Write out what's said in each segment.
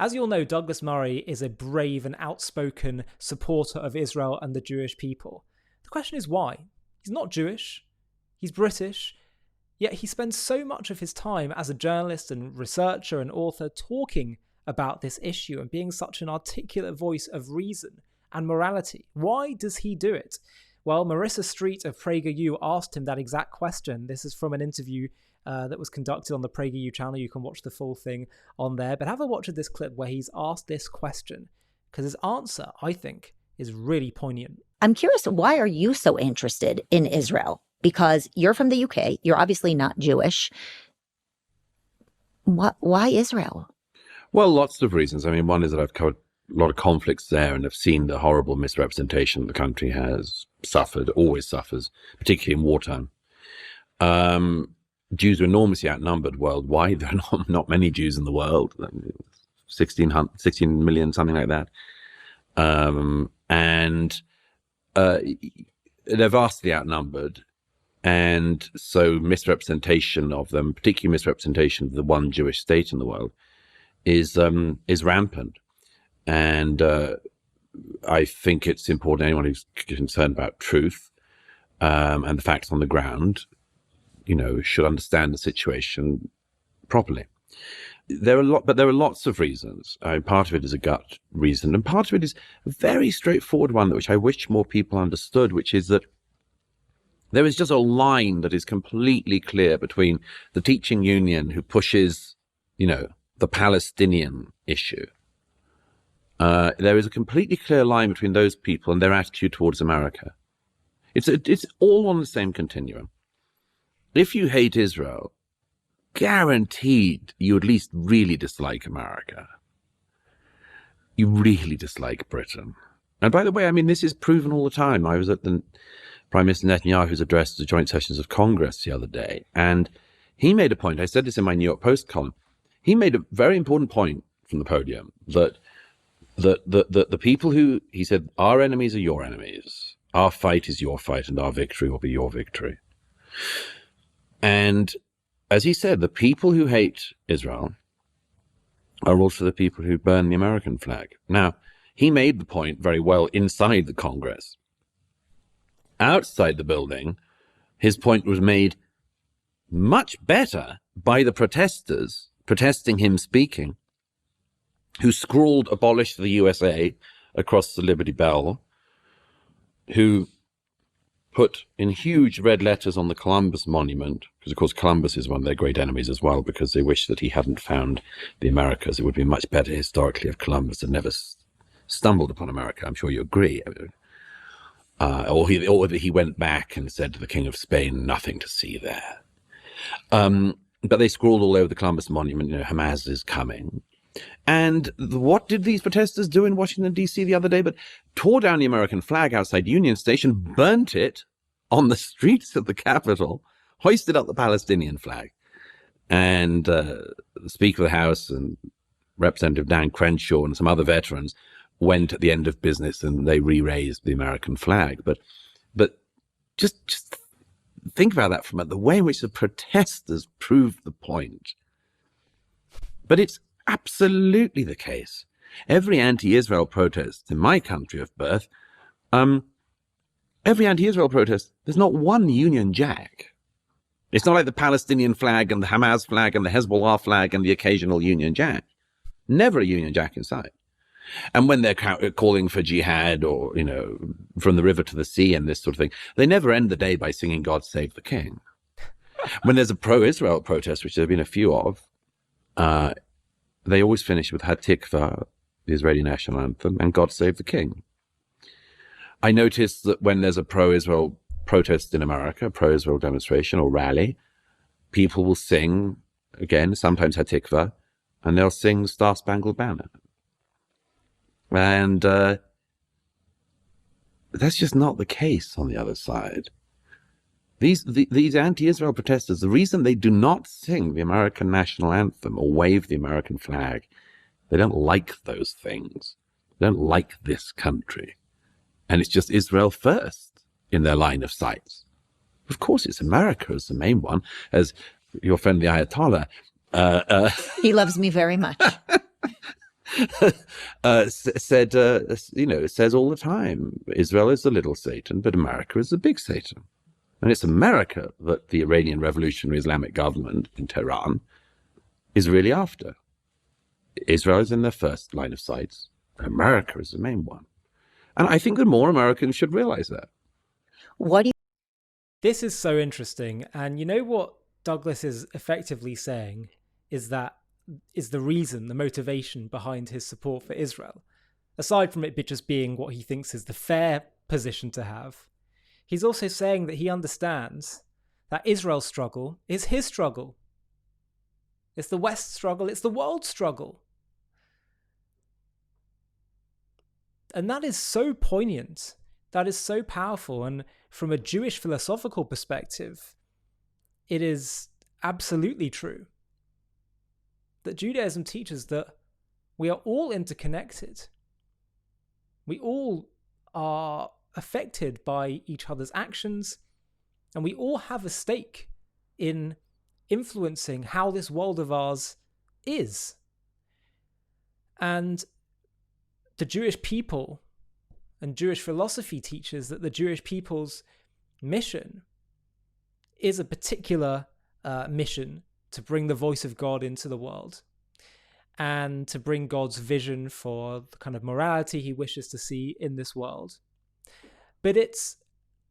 As you all know, Douglas Murray is a brave and outspoken supporter of Israel and the Jewish people. The question is why? He's not Jewish, he's British, yet he spends so much of his time as a journalist and researcher and author talking about this issue and being such an articulate voice of reason and morality. Why does he do it? Well, Marissa Streit of PragerU asked him that exact question. This is from an interview that was conducted on the PragerU channel. You can watch the full thing on there. But have a watch of this clip where he's asked this question, because his answer, I think, is really poignant. I'm curious, why are you so interested in Israel? Because you're from the UK. You're obviously not Jewish. Why Israel? Well, lots of reasons. I mean, one is that I've covered a lot of conflicts there and have seen the horrible misrepresentation the country has suffered, always suffers, particularly in wartime. Jews are enormously outnumbered worldwide. There are not many Jews in the world, 16 million, something like that. And they're vastly outnumbered. And so misrepresentation of them, particularly misrepresentation of the one Jewish state in the world, is rampant. And I think it's important, anyone who's concerned about truth and the facts on the ground, should understand the situation properly. There are lots of reasons. Part of it is a gut reason, and part of it is a very straightforward one, which I wish more people understood, which is that there is just a line that is completely clear between the teaching union who pushes, the Palestinian issue. There is a completely clear line between those people and their attitude towards America. It's all on the same continuum. If you hate Israel, guaranteed you at least really dislike America. You really dislike Britain. And by the way, I mean, this is proven all the time. I was at the Prime Minister Netanyahu's address to the joint sessions of Congress the other day, and he made a point. I said this in my New York Post column. He made a very important point from the podium that the people who, he said, our enemies are your enemies. Our fight is your fight, and our victory will be your victory. And as he said, the people who hate Israel are also the people who burn the American flag. Now, he made the point very well inside the Congress. Outside the building, his point was made much better by the protesters protesting him speaking, who scrawled "Abolish the USA" across the Liberty Bell, who put in huge red letters on the Columbus Monument, because of course Columbus is one of their great enemies as well, because they wish that he hadn't found the Americas. It would be much better historically if Columbus had never stumbled upon America. I'm sure you agree. Or that he went back and said to the King of Spain, nothing to see there. But they scrawled all over the Columbus Monument, Hamas is coming. And what did these protesters do in Washington, D.C. the other day? But tore down the American flag outside Union Station, burnt it on the streets of the Capitol, hoisted up the Palestinian flag. And the Speaker of the House and Representative Dan Crenshaw and some other veterans went at the end of business and they re-raised the American flag. But just think about that from the way in which the protesters proved the point. But it's absolutely the case. Every anti-Israel protest in my country of birth, every anti-Israel protest, there's not one Union Jack. It's not like the Palestinian flag and the Hamas flag and the Hezbollah flag and the occasional Union Jack. Never a Union Jack in sight. And when they're calling for jihad or, from the river to the sea and this sort of thing, they never end the day by singing God Save the King. When there's a pro-Israel protest, which there have been a few of, they always finish with Hatikva, the Israeli national anthem, and God Save the King. I noticed that when there's a pro-Israel protest in America, a pro-Israel demonstration or rally, people will sing, again, sometimes Hatikva, and they'll sing Star Spangled Banner. And that's just not the case on the other side. These anti-Israel protesters, the reason they do not sing the American national anthem or wave the American flag, they don't like those things. They don't like this country. And it's just Israel first in their line of sight. Of course, it's America as the main one, as your friend the Ayatollah. He loves me very much. said, says all the time, Israel is the little Satan, but America is the big Satan. And it's America that the Iranian Revolutionary Islamic government in Tehran is really after. Israel is in their first line of sight. America is the main one. And I think that more Americans should realize that. What do you This is so interesting. And you know what Douglas is effectively saying is that is the reason, the motivation behind his support for Israel. Aside from it just being what he thinks is the fair position to have, he's also saying that he understands that Israel's struggle is his struggle. It's the West's struggle, it's the world's struggle. And that is so poignant. That is so powerful. And from a Jewish philosophical perspective, it is absolutely true that Judaism teaches that we are all interconnected. We all are affected by each other's actions, and we all have a stake in influencing how this world of ours is. And the Jewish people and Jewish philosophy teaches that the Jewish people's mission is a particular mission to bring the voice of God into the world and to bring God's vision for the kind of morality he wishes to see in this world. But it's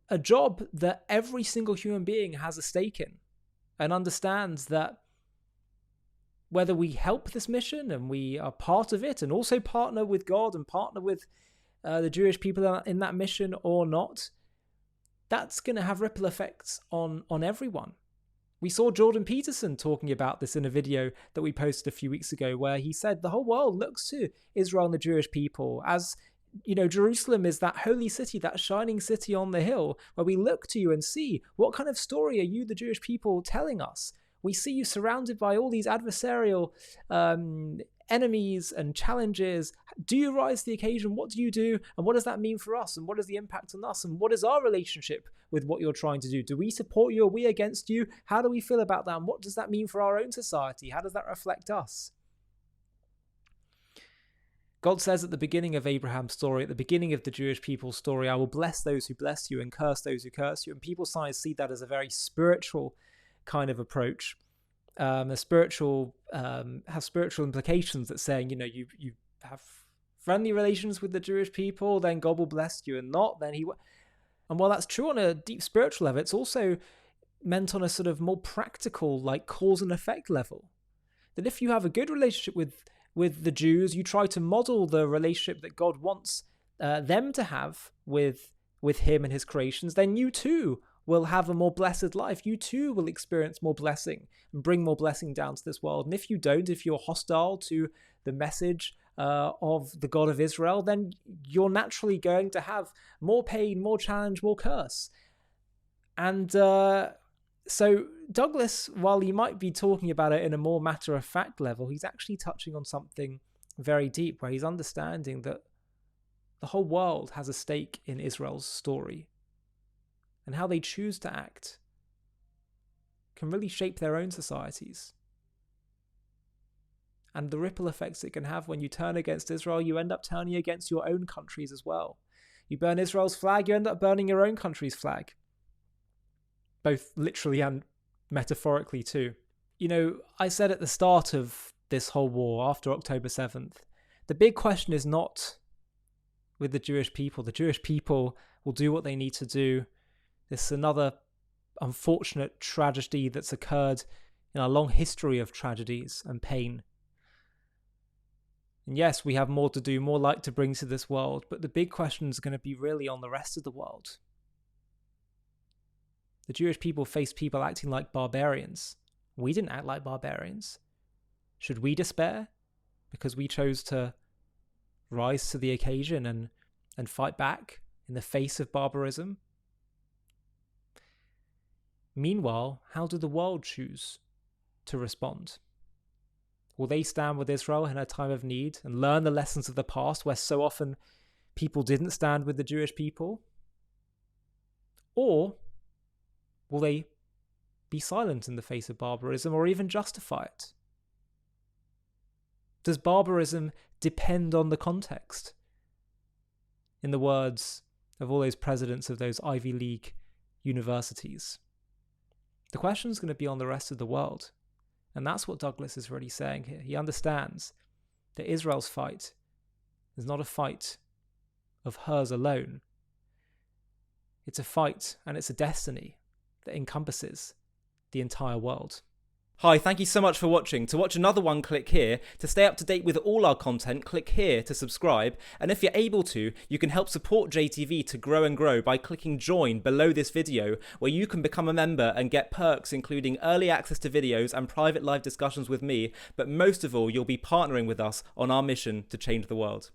a job that every single human being has a stake in and understands that whether we help this mission and we are part of it and also partner with God and partner with the Jewish people in that mission or not, that's going to have ripple effects on everyone. We saw Jordan Peterson talking about this in a video that we posted a few weeks ago, where he said the whole world looks to Israel and the Jewish people as, you know, Jerusalem is that holy city, that shining city on the hill, where we look to you and see what kind of story are you, the Jewish people, telling us. We see you surrounded by all these adversarial enemies and challenges. Do you rise to the occasion? What do you do? And what does that mean for us? And what is the impact on us? And what is our relationship with what you're trying to do? Do we support you? Are we against you? How do we feel about that? And what does that mean for our own society? How does that reflect us? God says at the beginning of Abraham's story, at the beginning of the Jewish people's story, I will bless those who bless you and curse those who curse you. And people sometimes see that as a very spiritual kind of approach. Has spiritual implications that saying, you know, you have friendly relations with the Jewish people, then God will bless you, and not, then he will. And while that's true on a deep spiritual level, it's also meant on a sort of more practical, like cause and effect level. That if you have a good relationship with the Jews, you try to model the relationship that God wants them to have with him and his creations, then you too will have a more blessed life. You too will experience more blessing and bring more blessing down to this world. And if you don't, if you're hostile to the message of the God of Israel, then you're naturally going to have more pain, more challenge, more curse. And so Douglas, while he might be talking about it in a more matter-of-fact level, he's actually touching on something very deep, where he's understanding that the whole world has a stake in Israel's story. And how they choose to act can really shape their own societies. And the ripple effects it can have when you turn against Israel, you end up turning against your own countries as well. You burn Israel's flag, you end up burning your own country's flag. Both literally and metaphorically too. You know, I said at the start of this whole war, after October 7th, the big question is not with the Jewish people. The Jewish people will do what they need to do. This is another unfortunate tragedy that's occurred in our long history of tragedies and pain. And yes, we have more to do, more light to bring to this world, but the big question is going to be really on the rest of the world. The Jewish people faced people acting like barbarians. We didn't act like barbarians. Should we despair because we chose to rise to the occasion and fight back in the face of barbarism? Meanwhile, how did the world choose to respond? Will they stand with Israel in a time of need and learn the lessons of the past, where so often people didn't stand with the Jewish people? Or will they be silent in the face of barbarism, or even justify it? Does barbarism depend on the context? In the words of all those presidents of those Ivy League universities. The question's going to be on the rest of the world. And that's what Douglas is really saying here. He understands that Israel's fight is not a fight of hers alone. It's a fight and it's a destiny that encompasses the entire world. Hi, thank you so much for watching. To watch another one, click here. To stay up to date with all our content, click here to subscribe. And if you're able to, you can help support JTV to grow and grow by clicking join below this video, where you can become a member and get perks including early access to videos and private live discussions with me. But most of all, you'll be partnering with us on our mission to change the world.